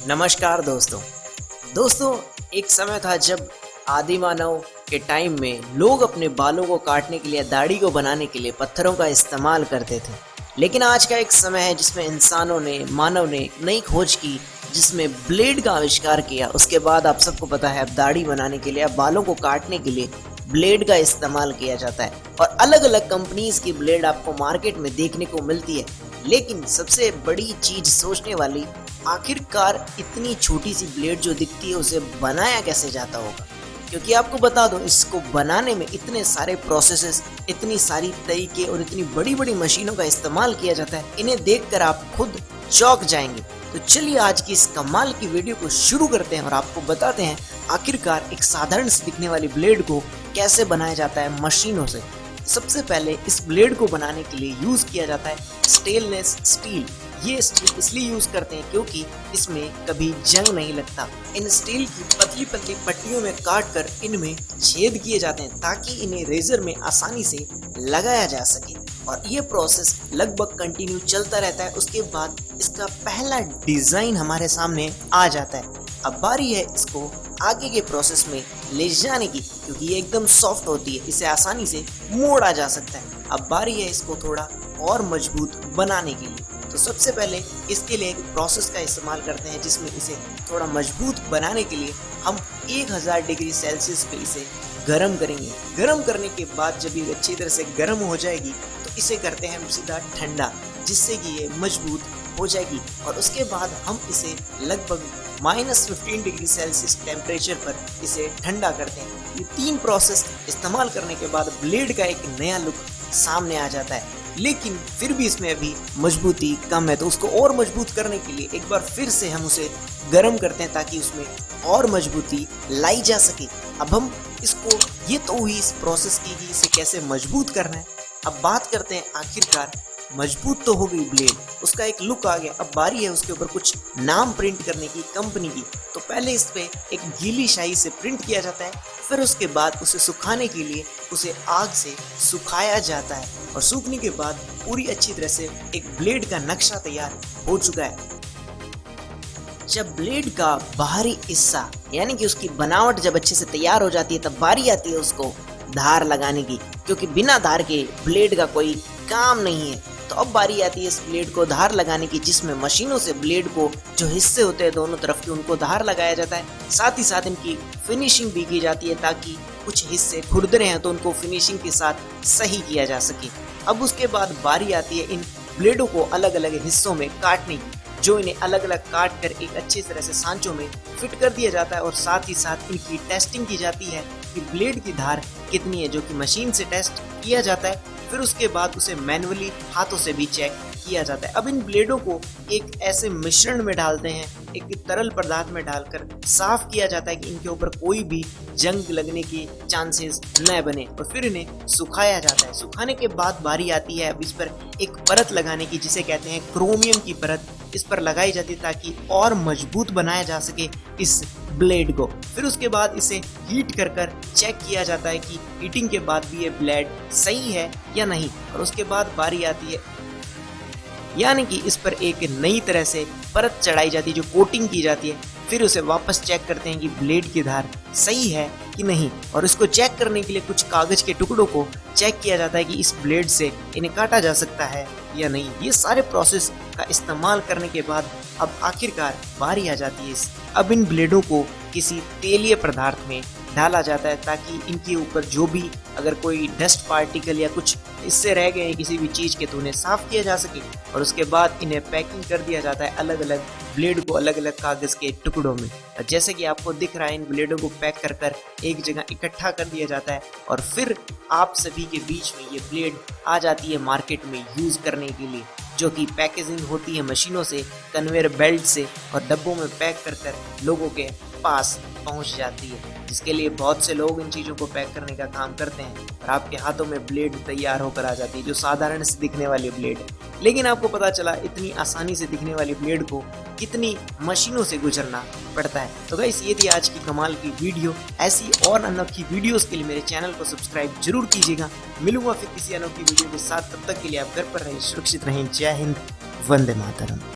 नमस्कार दोस्तों एक समय था जब आदि मानव के टाइम में लोग अपने बालों को काटने के लिए, दाढ़ी को बनाने के लिए पत्थरों का इस्तेमाल करते थे। लेकिन आज का एक समय है जिसमें मानव ने नई खोज की, जिसमें ब्लेड का आविष्कार किया। उसके बाद आप सबको पता है, अब दाढ़ी बनाने के लिए, अब बालों को काटने के लिए ब्लेड का इस्तेमाल किया जाता है और अलग अलग कंपनीज की ब्लेड आपको मार्केट में देखने को मिलती है। लेकिन सबसे बड़ी चीज सोचने वाली, आखिरकार इतनी छोटी सी ब्लेड जो दिखती है उसे बनाया कैसे जाता होगा। क्योंकि आपको बता दो, इसको बनाने में इतने सारे प्रोसेसेस, इतनी सारी तरीके और इतनी बड़ी बड़ी मशीनों का इस्तेमाल किया जाता है, इन्हें देखकर आप खुद चौंक जाएंगे। तो चलिए आज की इस कमाल की वीडियो को शुरू करते हैं और आपको बताते हैं आखिरकार एक साधारण से दिखने वाली ब्लेड को कैसे बनाया जाता है मशीनों से। सबसे पहले इस ब्लेड को बनाने के लिए यूज किया जाता है स्टेनलेस स्टील। ये स्टील इसलिए यूज करते हैं क्योंकि इसमें कभी जंग नहीं लगता। इन स्टील की पतली पतली पट्टियों में काट कर इनमें छेद किए जाते हैं ताकि इन्हें रेजर में आसानी से लगाया जा सके, और ये प्रोसेस लगभग कंटिन्यू चलता रहता है। उसके बाद इसका पहला डिजाइन हमारे सामने आ जाता है। अब बारी है इसको आगे के प्रोसेस में ले जाने की, क्योंकि ये एकदम सॉफ्ट होती है, इसे आसानी से मोड़ा जा सकता है। अब बारी है इसको थोड़ा और मजबूत बनाने के लिए। तो सबसे पहले इसके लिए एक प्रोसेस का इस्तेमाल करते हैं, जिसमें इसे थोड़ा मजबूत बनाने के लिए हम 1000 डिग्री सेल्सियस पे इसे गर्म करेंगे। गर्म करने के बाद जब ये अच्छी तरह से गर्म हो जाएगी तो इसे करते हैं हम सीधा ठंडा, जिससे कि ये मजबूत हो जाएगी। और उसके बाद हम इसे लगभग -15 डिग्री सेल्सियस टेम्परेचर पर इसे ठंडा करते हैं। ये 3 प्रोसेस इस्तेमाल करने के बाद ब्लेड का एक नया लुक सामने आ जाता है। लेकिन फिर भी इसमें अभी मजबूती कम है, तो उसको और मजबूत करने के लिए एक बार फिर से हम उसे गर्म करते हैं ताकि उसमें और मजबूती लाई जा सके। अब हम इसको, ये तो हुई इस प्रोसेस की कि इसे कैसे मजबूत करना है। अब बात करते हैं, आखिरकार मजबूत तो हो गई ब्लेड, उसका एक लुक आ गया। अब बारी है उसके ऊपर कुछ नाम प्रिंट करने की कंपनी की। तो पहले इस पे एक गीली स्याही से प्रिंट किया जाता है, फिर उसके बाद उसे सुखाने के लिए उसे आग से सुखाया जाता है, और सूखने के बाद पूरी अच्छी तरह से एक ब्लेड का नक्शा तैयार हो चुका है। जब ब्लेड का बाहरी हिस्सा यानी कि उसकी बनावट जब अच्छे से तैयार हो जाती है, तब बारी आती है उसको धार लगाने की, क्योंकि बिना धार के ब्लेड का कोई काम नहीं है। तो अब बारी आती है इस ब्लेड को धार लगाने की, जिसमें मशीनों से ब्लेड को जो हिस्से होते हैं दोनों तरफ के, उनको धार लगाया जाता है। साथ ही साथ इनकी फिनिशिंग भी की जाती है ताकि कुछ हिस्से खुरदरे हैं तो उनको फिनिशिंग के साथ सही किया जा सके। अब उसके बाद बारी आती है इन ब्लेडों को अलग अलग हिस्सों में काटने की, जो इन्हें अलग अलग काट कर एक अच्छी तरह से सांचों में फिट कर दिया जाता है। और साथ ही साथ इनकी टेस्टिंग की जाती है कि ब्लेड की धार कितनी है, जो कि मशीन से टेस्ट किया जाता है। फिर उसके बाद उसे मैन्युअली हाथों से भी चेक किया जाता है। अब इन ब्लेडों को एक ऐसे मिश्रण में डालते हैं, एक तरल पदार्थ में डालकर साफ किया जाता है कि इनके ऊपर कोई भी जंग लगने की चांसेस न बने, और फिर इन्हें सुखाया जाता है। सुखाने के बाद बारी आती है अब इस पर एक परत लगाने की, जिसे कहते हैं क्रोमियम की परत। इस पर लगाई जाती है ताकि और मजबूत बनाया जा सके इस ब्लेड को। फिर उसके बाद इसे हीट कर चेक किया जाता है कि हीटिंग के बाद भी ये ब्लेड सही है या नहीं। और उसके बाद बारी आती है, यानी कि इस पर एक नई तरह से परत चढ़ाई जाती है, जो कोटिंग की जाती है। फिर उसे वापस चेक करते हैं कि ब्लेड की धार सही है कि नहीं, और इसको चेक करने के लिए कुछ कागज के टुकड़ों को चेक किया जाता है कि इस ब्लेड से इन्हें काटा जा सकता है या नहीं। ये सारे प्रोसेस का इस्तेमाल करने के बाद अब आखिरकार बारी आ जाती है अब इन ब्लेडों को किसी तेलीय पदार्थ में डाला जाता है, ताकि इनके ऊपर जो भी अगर कोई डस्ट पार्टिकल या कुछ इससे रह गए किसी भी चीज़ के, तो उन्हें साफ किया जा सके। और उसके बाद इन्हें पैकिंग कर दिया जाता है अलग अलग ब्लेड को अलग अलग कागज़ के टुकड़ों में। जैसे कि आपको दिख रहा है, इन ब्लेडों को पैक कर एक जगह इकट्ठा कर दिया जाता है, और फिर आप सभी के बीच में ये ब्लेड आ जाती है मार्केट में यूज़ करने के लिए, जो कि पैकेजिंग होती है मशीनों से, कन्वेयर बेल्ट से, और डब्बों में पैक कर लोगों के पास पहुंच जाती है, जिसके लिए बहुत से लोग इन चीज़ों को पैक करने का काम करते हैं, और आपके हाथों में ब्लेड तैयार होकर आ जाती है, जो साधारण से दिखने वाली ब्लेड है। लेकिन आपको पता चला इतनी आसानी से दिखने वाली ब्लेड को कितनी मशीनों से गुजरना पड़ता है। तो गाइस, ये थी आज की कमाल की वीडियो। ऐसी और अनोखी वीडियोस के लिए मेरे चैनल को सब्सक्राइब जरूर कीजिएगा। मिलूंगा फिर किसी अनोखी वीडियो के साथ, तब तक के लिए आप घर पर रहें, सुरक्षित रहें। जय हिंद, वंदे मातरम।